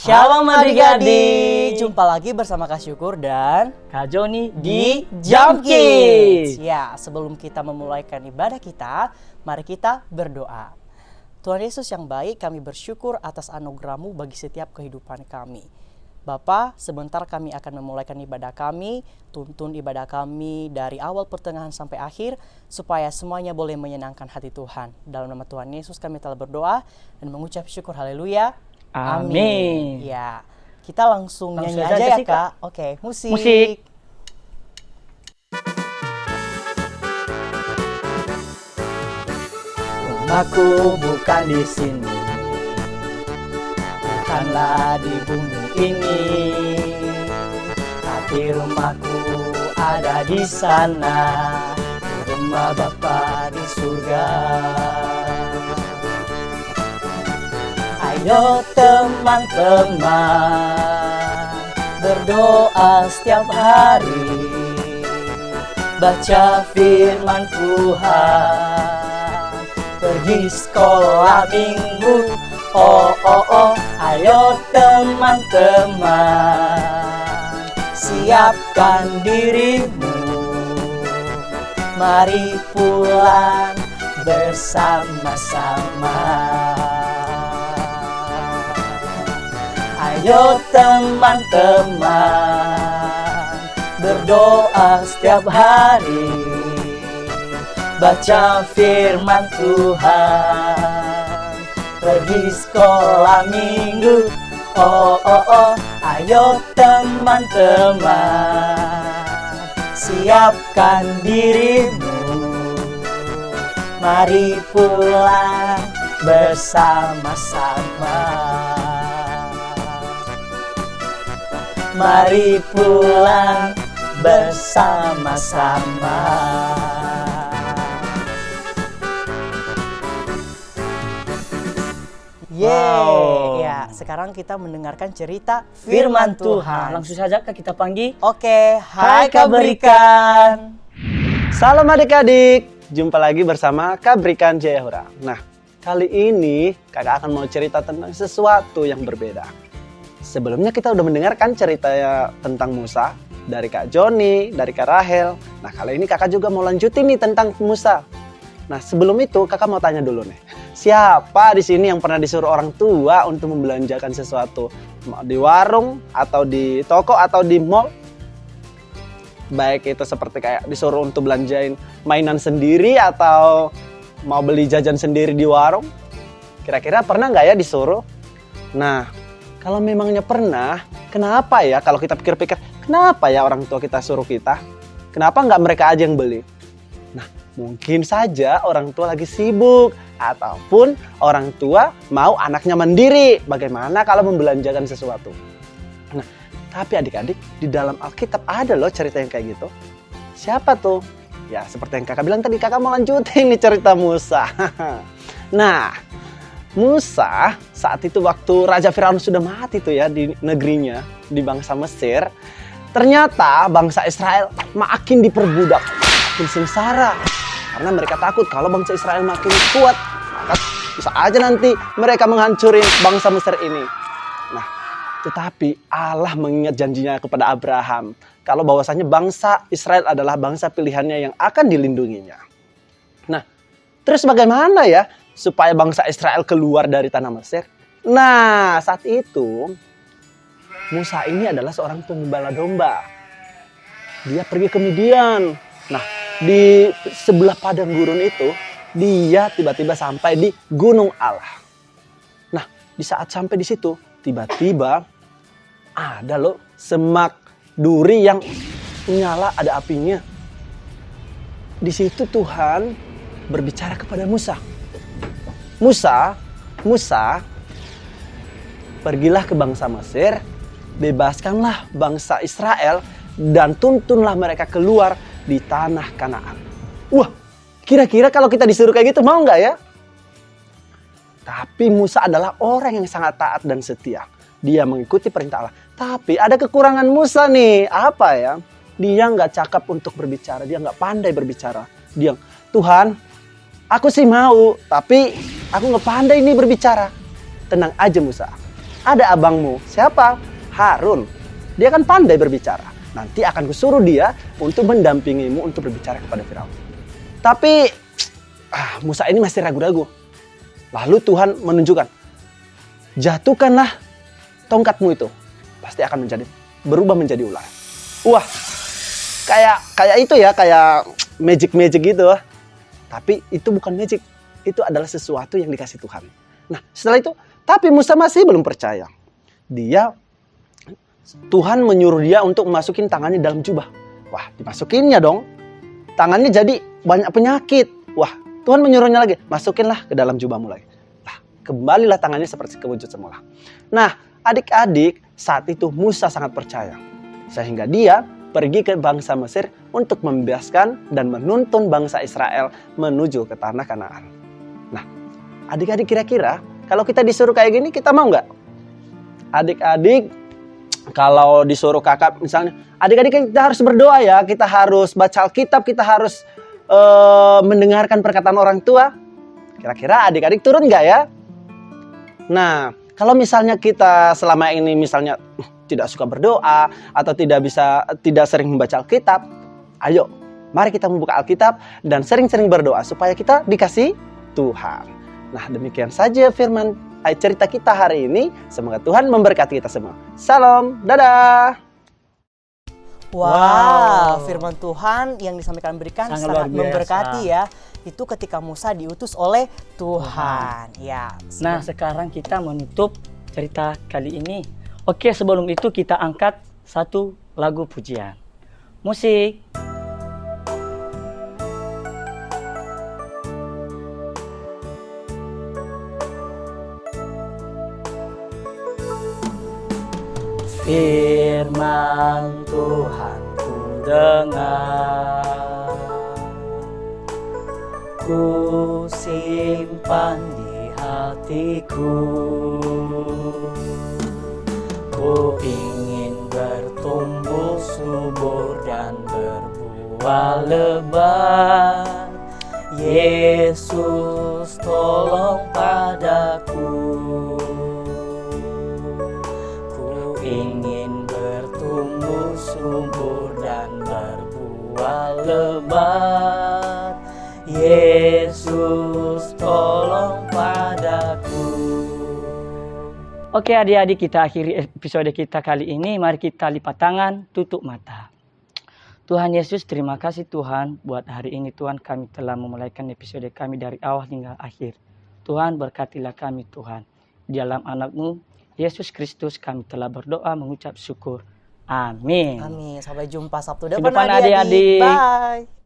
Shalom adik-adik, jumpa lagi bersama Kak Syukur dan Kak Joni di Jump Kids. Ya, sebelum kita memulaikan ibadah kita, mari kita berdoa. Tuhan Yesus yang baik, kami bersyukur atas anugerah-Mu bagi setiap kehidupan kami. Bapa, sebentar kami akan memulaikan ibadah kami, tuntun ibadah kami dari awal pertengahan sampai akhir, supaya semuanya boleh menyenangkan hati Tuhan. Dalam nama Tuhan Yesus kami telah berdoa dan mengucap syukur, haleluya. Amin. Ya, kita langsung nyanyi aja ya Kak. Oke, musik. Rumahku bukan di sini, bukanlah di bumi ini, tapi rumahku ada di sana, di rumah Bapa di surga. Ayo teman-teman, berdoa setiap hari, baca firman Tuhan, pergi sekolah minggu. Ayo teman-teman, siapkan dirimu, mari pulang bersama-sama. Ayo teman-teman, berdoa setiap hari, baca firman Tuhan, pergi sekolah minggu. Ayo teman-teman, siapkan dirimu, mari pulang bersama-sama. Mari pulang bersama-sama. Wow. Ya, sekarang kita mendengarkan cerita firman Tuhan. Langsung saja Kak kita panggil. Oke, hai Kak Berikan. Salam adik-adik, jumpa lagi bersama Kak Berikan Jayahura. Nah, kali ini kakak akan mau cerita tentang sesuatu yang berbeda. Sebelumnya kita udah mendengarkan ceritanya tentang Musa dari Kak Joni, dari Kak Rahel. Nah, kali ini kakak juga mau lanjutin nih tentang Musa. Nah, sebelum itu kakak mau tanya dulu nih. Siapa di sini yang pernah disuruh orang tua untuk membelanjakan sesuatu? Di warung, atau di toko, atau di mall? Baik itu seperti kayak disuruh untuk belanjain mainan sendiri, atau mau beli jajan sendiri di warung? Kira-kira pernah nggak ya disuruh? Nah, kalau memangnya pernah, kenapa ya kalau kita pikir-pikir, kenapa ya orang tua kita suruh kita? Kenapa nggak mereka aja yang beli? Nah, mungkin saja orang tua lagi sibuk, ataupun orang tua mau anaknya mandiri. Bagaimana kalau membelanjakan sesuatu? Nah, tapi adik-adik, di dalam Alkitab ada loh cerita yang kayak gitu. Siapa tuh? Ya, seperti yang kakak bilang tadi, kakak mau lanjutin nih cerita Musa. Nah, Musa saat itu waktu Raja Firaun sudah mati tuh ya di negerinya, di bangsa Mesir. Ternyata bangsa Israel makin diperbudak, makin sengsara. Karena mereka takut kalau bangsa Israel makin kuat, maka bisa aja nanti mereka menghancurin bangsa Mesir ini. Nah, tetapi Allah mengingat janjinya kepada Abraham, kalau bahwasanya bangsa Israel adalah bangsa pilihannya yang akan dilindunginya. Nah, terus bagaimana ya supaya bangsa Israel keluar dari tanah Mesir? Nah, saat itu Musa ini adalah seorang pengembala domba. Dia pergi ke Midian. Nah, di sebelah padang gurun itu, dia tiba-tiba sampai di Gunung Allah. Nah, di saat sampai di situ, tiba-tiba ada loh semak duri yang menyala, ada apinya. Di situ Tuhan berbicara kepada Musa. Musa, pergilah ke bangsa Mesir, bebaskanlah bangsa Israel, dan tuntunlah mereka keluar di tanah Kanaan. Wah, kira-kira kalau kita disuruh kayak gitu mau nggak ya? Tapi Musa adalah orang yang sangat taat dan setia. Dia mengikuti perintah Allah. Tapi ada kekurangan Musa nih. Apa ya? Dia nggak cakap untuk berbicara. Dia nggak pandai berbicara. Dia, Tuhan, aku sih mau, tapi aku nggak pandai nih berbicara. Tenang aja Musa. ada abangmu. Siapa? Harun. Dia kan pandai berbicara. Nanti akan kusuruh dia untuk mendampingimu untuk berbicara kepada Firaun. Tapi Musa ini masih ragu-ragu. Lalu Tuhan menunjukkan, jatuhkanlah tongkatmu itu. Pasti akan berubah menjadi ular. Wah, kayak itu ya, kayak magic gitu. Tapi itu bukan magic. Itu adalah sesuatu yang dikasih Tuhan. Nah, setelah itu, tapi Musa masih belum percaya. Tuhan menyuruh dia untuk masukin tangannya dalam jubah. Wah, dimasukinnya dong. Tangannya jadi banyak penyakit. Wah, Tuhan menyuruhnya lagi, masukinlah ke dalam jubahmu lagi. Nah, kembalilah tangannya seperti kewujud semula. Nah, adik-adik, saat itu Musa sangat percaya. Sehingga dia pergi ke bangsa Mesir untuk membebaskan dan menuntun bangsa Israel menuju ke tanah Kanaan. Nah, adik-adik kira-kira kalau kita disuruh kayak gini, kita mau nggak? Adik-adik, kalau disuruh kakak misalnya, adik-adik kita harus berdoa ya, kita harus baca Alkitab, kita harus mendengarkan perkataan orang tua. Kira-kira adik-adik turun nggak ya? Nah, kalau misalnya kita selama ini misalnya tidak suka berdoa atau tidak sering membaca Alkitab, ayo, mari kita membuka Alkitab dan sering-sering berdoa supaya kita dikasih Tuhan. Nah, demikian saja firman cerita kita hari ini. Semoga Tuhan memberkati kita semua. Salam, dadah. Wow, firman Tuhan yang disampaikan berikan Sangat sangat luar biasa. memberkati ya. Itu ketika Musa diutus oleh Tuhan. Ya. Nah, sekarang kita menutup cerita kali ini. Oke, sebelum itu kita angkat satu lagu pujian. Musik. Firman Tuhan ku dengar, ku simpan di hatiku. Ku ingin bertumbuh subur dan berbuah lebat. Yesus tolong padaku. Ku ingin bertumbuh subur dan berbuah lebat. Yesus tolong padaku. Oke adik-adik, kita akhiri episode kita kali ini. Mari kita lipat tangan, tutup mata. Tuhan Yesus, terima kasih Tuhan buat hari ini Tuhan, kami telah memulaikan episode kami dari awal hingga akhir. Tuhan berkatilah kami Tuhan. Di dalam anak-Mu Yesus Kristus kami telah berdoa mengucap syukur. Amin. Amin. Sampai jumpa Sabtu Depan depan adik-adik. adik-adik. Bye.